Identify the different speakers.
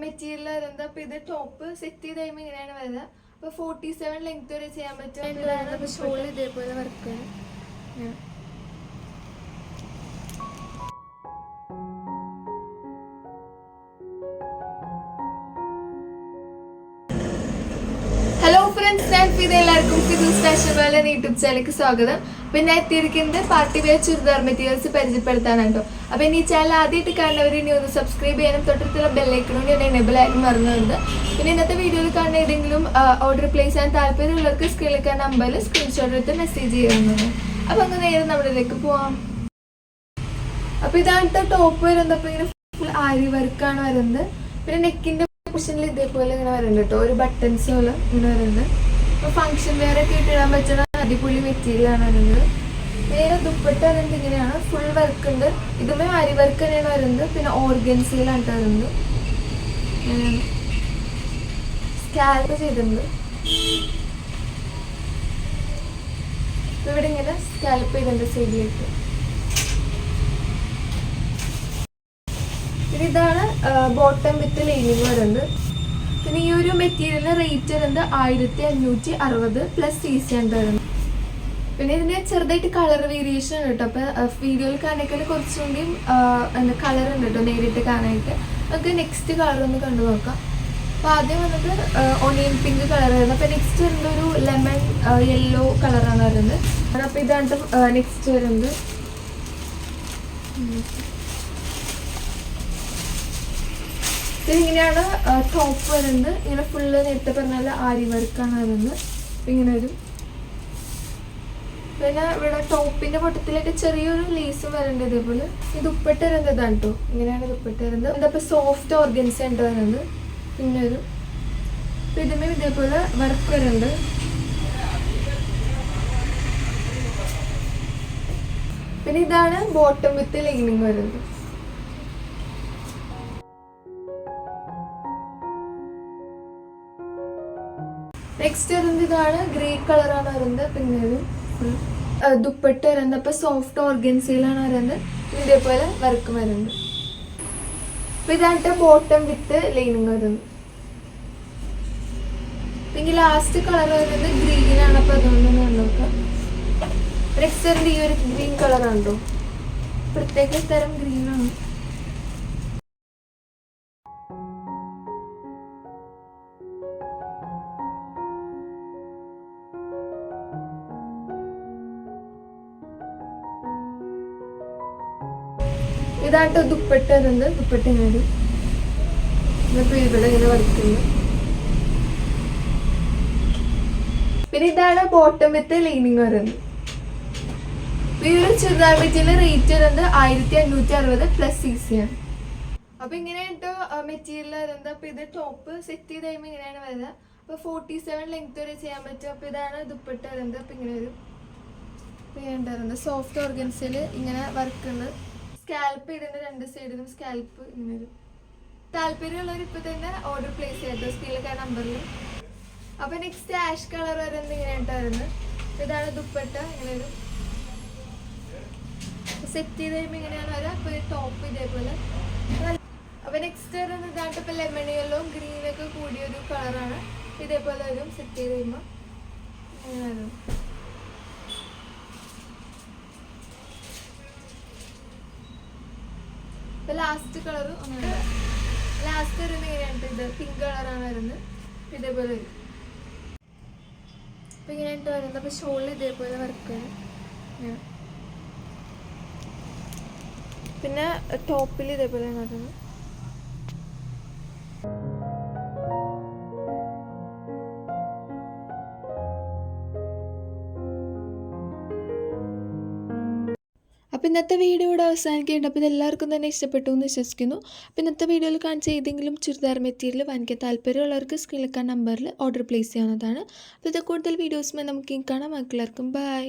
Speaker 1: Material വരുന്നത്. അപ്പോൾ ഇത് ടോപ്പ് സെറ്റ് ചെയ്ത് കഴിയുമ്പോൾ ഇങ്ങനെയാണ് വരുന്നത്. അപ്പോൾ 47 ലെങ്ത് വരെ ചെയ്യാൻ പറ്റും. ഷോൾ ഇതേപോലെ വർക്ക് ഹലോ ഫ്രണ്ട്സ്, ഞാൻ ഫിദ. എല്ലാവർക്കും ഫിദൂസ് ഫാഷൻ വേൾഡ് എന്ന യൂട്യൂബ് ചാനലിലേക്ക് സ്വാഗതം. അപ്പം ഞാൻ എത്തിയിരിക്കുന്നത് പാർട്ടി വെയർ ചുരിദാർ മെറ്റീരിയൽസ് പരിചയപ്പെടുത്താനുണ്ടോ. അപ്പം ഈ ചാനൽ ആദ്യമായിട്ട് കാണുന്നവർ ഇനി ഒന്ന് സബ്സ്ക്രൈബ് ചെയ്യാനും തൊട്ടടുത്തുള്ള ബെല്ലൈക്കണോട് ഞാൻ എനേബിൾ ആയിരുന്നു മറന്നുണ്ട്. പിന്നെ ഇന്നത്തെ വീഡിയോയിൽ കാണുന്ന ഏതെങ്കിലും ഓർഡർ പ്ലേസ് ചെയ്യാൻ താല്പര്യമുള്ളവർക്ക് സ്ക്രീനിൽ കാണുന്ന നമ്പറിൽ സ്ക്രീൻഷോട്ട് എടുത്ത് മെസ്സേജ് ചെയ്യാവുന്നതാണ്. അപ്പം അങ്ങനെ നേരെ നമ്മളിലേക്ക് പോവാം. അപ്പം ഇതാണ് ടോപ്പ് വരുന്നത്. അപ്പം ഇങ്ങനെ ഫുൾ ആരി വർക്കാണ് വരുന്നത്. പിന്നെ നെക്കിൻ്റെ പോർഷനിൽ ഇതേപോലെ ഇങ്ങനെ വരുന്നുണ്ട് കേട്ടോ, ഒരു ബട്ടൺസ് പോലെ ഇങ്ങനെ വരുന്നുണ്ട്. അപ്പോൾ ഫംഗ്ഷൻ വെയർ ഒക്കെ ഇട്ടിടാൻ പറ്റുന്ന അടിപൊളി മെറ്റീരിയലാണ് വരുന്നത്. നേരെ ദുപ്പട്ട വരുന്നത് ഇങ്ങനെയാണ്, ഫുൾ വർക്ക് ഉണ്ട്. ഇതുമേ ആരി വർക്ക് തന്നെയാണ് വരുന്നത്. പിന്നെ ഓർഗൻസിയിലാണ് വരുന്നത്. സ്കാൽപ്പ് ചെയ്തിട്ടുണ്ട്. ഇവിടെ ഇങ്ങനെ സ്കാൽപ്പ് ചെയ്തിട്ടുണ്ട് സൈഡിലേക്ക്. പിന്നെ ഇതാണ് ബോട്ടം വിത്ത് ലൈനിങ് വരുന്നത്. പിന്നെ ഈ ഒരു മെറ്റീരിയലിന് റേറ്റ് വരുന്നത് 1560 പ്ലസ് CC ആണ് വരുന്നത്. പിന്നെ ഇതിന് ചെറുതായിട്ട് കളർ വേരിയേഷൻ ഉണ്ട് കേട്ടോ. അപ്പോൾ വീഡിയോയിൽ കാണാൻ കുറച്ചുകൂടി എന്താ കളർ ഉണ്ട് കേട്ടോ നേരിട്ട് കാണാനായിട്ട്. നമുക്ക് നെക്സ്റ്റ് കളർ ഒന്ന് കണ്ടു നോക്കാം. അപ്പോൾ ആദ്യം വന്നിട്ട് ഒണിയൻ പിങ്ക് കളർ വരുന്നത്. അപ്പോൾ നെക്സ്റ്റ് വരുന്നത് ഒരു ലെമൺ യെല്ലോ കളറാണ് വരുന്നത്. അപ്പോൾ ഇതാണ് നെക്സ്റ്റ് വരുന്നത്. ഇങ്ങനെയാണ് ടോപ്പ് വരുന്നത്. ഇങ്ങനെ ഫുള്ള് നേരത്തെ പറഞ്ഞാൽ ആരി വർക്കാണ് വരുന്നത്. ഇങ്ങനെ വരും. പിന്നെ ഇവിടെ ടോപ്പിന്റെ പൊട്ടത്തിലേക്ക് ചെറിയൊരു ലേസും വരുന്നുണ്ട് ഇതേപോലെ. ഈ ദുപ്പട്ട വരുന്നത് ഇതാണ് കേട്ടോ. ഇങ്ങനെയാണ് ദുപ്പട്ട വരുന്നത്. ഇതപ്പോൾ സോഫ്റ്റ് ഓർഗൻസ ഉണ്ട് വരുന്നത്. പിന്നെ ഒരു ഇതുമേ ഇതേപോലെ വർക്ക് വരുന്നുണ്ട്. പിന്നെ ഇതാണ് ബോട്ടം വിത്ത് ലൈനിങ് വരുന്നത്. നെക്സ്റ്റ് വരുന്നത് ഇതാണ്, ഗ്രേ കളറാണ് വരുന്നത്. പിന്നെ ഒരു ഫുൾ ദുപ്പട്ട വരുന്നത്. അപ്പോൾ സോഫ്റ്റ് ഓർഗൻസിയിലാണ് വരുന്നത്. ഇതേപോലെ വർക്ക് വരുന്നത്. അപ്പോൾ ഇതായിട്ട് ബോട്ടം വിത്ത് ലൈനിങ് വരുന്നത്. പിന്നെ ലാസ്റ്റ് കളർ വരുന്നത് ഗ്രീനാണ്. അപ്പോൾ അതുകൊണ്ടൊന്ന് കണ്ടോക്കാം. നെക്സ്റ്റ് വരുന്നത് ഈ ഒരു ഗ്രീൻ കളറാണല്ലോ, പ്രത്യേക തരം ഗ്രീനാണ്. ഇതായിട്ട് ദുപ്പട്ട വരുന്നത്. ദുപ്പട്ട ഇങ്ങനെ ഇവിടെ ഇങ്ങനെ വരയ്ക്കുന്നത്. പിന്നെ ഇതാണ് ബോട്ടം വിത്ത് ലൈനിങ് വരുന്നത്. ഈ ഒരു ചുരിദാർ മെറ്റീരിയൽ റേറ്റ് വരുന്നത് 1560 പ്ലസ് CC ആണ്. അപ്പൊ ഇങ്ങനെയായിട്ട് മെറ്റീരിയൽ വരുന്നത്. അപ്പൊ ഇത് ടോപ്പ് സെറ്റ് ചെയ്ത് കഴിയുമ്പോൾ ഇങ്ങനെയാണ് വരുന്നത്. അപ്പൊ 47 ലെങ്ത് വരെ ചെയ്യാൻ പറ്റും. അപ്പൊ ഇതാണ് ദുപ്പട്ട വരുന്നത്. അപ്പൊ ഇങ്ങനെ ഒരു വേണ്ടായിരുന്നത് സോഫ്റ്റ് ഓർഗൻസിൽ ഇങ്ങനെ വർക്ക് ഉണ്ട്. സ്കാൽപ്പ് ഇതിന്റെ രണ്ട് സൈഡിലും സ്കാൽപ്പ് ഇങ്ങനെ വരും. താല്പര്യമുള്ളവർ ഇപ്പൊ തന്നെ ഓർഡർ പ്ലേസ് ചെയ്തോ സ്ക്രീനിലൊക്കെ നമ്പറിൽ. അപ്പൊ നെക്സ്റ്റ് ആഷ് കളർ വരുന്നത് ഇങ്ങനെയായിട്ട് വരുന്നത്. ഇതാണ് ദുപ്പട്ട. ഇങ്ങനെ ഒരു സെറ്റ് ചെയ്ത് കഴിയുമ്പോൾ ഇങ്ങനെയാണ് വരാം. അപ്പൊ ടോപ്പ് ഇതേപോലെ. അപ്പൊ നെക്സ്റ്റ് വരുന്നത് ഇതായിട്ട് ഇപ്പൊ ലെമൺ യെല്ലോ ഗ്രീനൊക്കെ കൂടിയൊരു കളറാണ്. ഇതേപോലെ വരും സെറ്റ് ചെയ്ത് കഴിയുമ്പോൾ ഇങ്ങനെ വരും. ലാസ്റ്റ് കളർ ലാസ്റ്റ് വരുന്നത് ഇങ്ങനെയായിട്ട് ഇത് പിങ്ക് കളറാണ് വരുന്നത്. ഇതേപോലെ വരും. അപ്പൊ ഇങ്ങനെയായിട്ട് വരുന്നത്. അപ്പൊ ഷോളിൽ ഇതേപോലെ വർക്ക് വരും. പിന്നെ ടോപ്പിൽ ഇതേപോലെ വരുന്നത്. അപ്പോൾ ഇന്നത്തെ വീഡിയോ ഇവിടെ അവസാനിക്കുന്നുണ്ട്. അപ്പോൾ ഇതെല്ലാവർക്കും തന്നെ ഇഷ്ടപ്പെട്ടു എന്ന് വിശ്വസിക്കുന്നു. അപ്പോൾ ഇന്നത്തെ വീഡിയോയിൽ കാണിച്ച ഏതെങ്കിലും ചുരിദാർ മെറ്റീരിയൽ വാങ്ങിക്കാൻ താല്പര്യമുള്ളവർക്ക് സ്ക്രീനിൽ കാണുന്ന നമ്പറിൽ ഓർഡർ പ്ലേസ് ചെയ്യാവുന്നതാണ്. അപ്പോൾ ഇത് കൂടുതൽ വീഡിയോസുമായി നമുക്ക് കാണാം. എല്ലാവർക്കും ബൈ.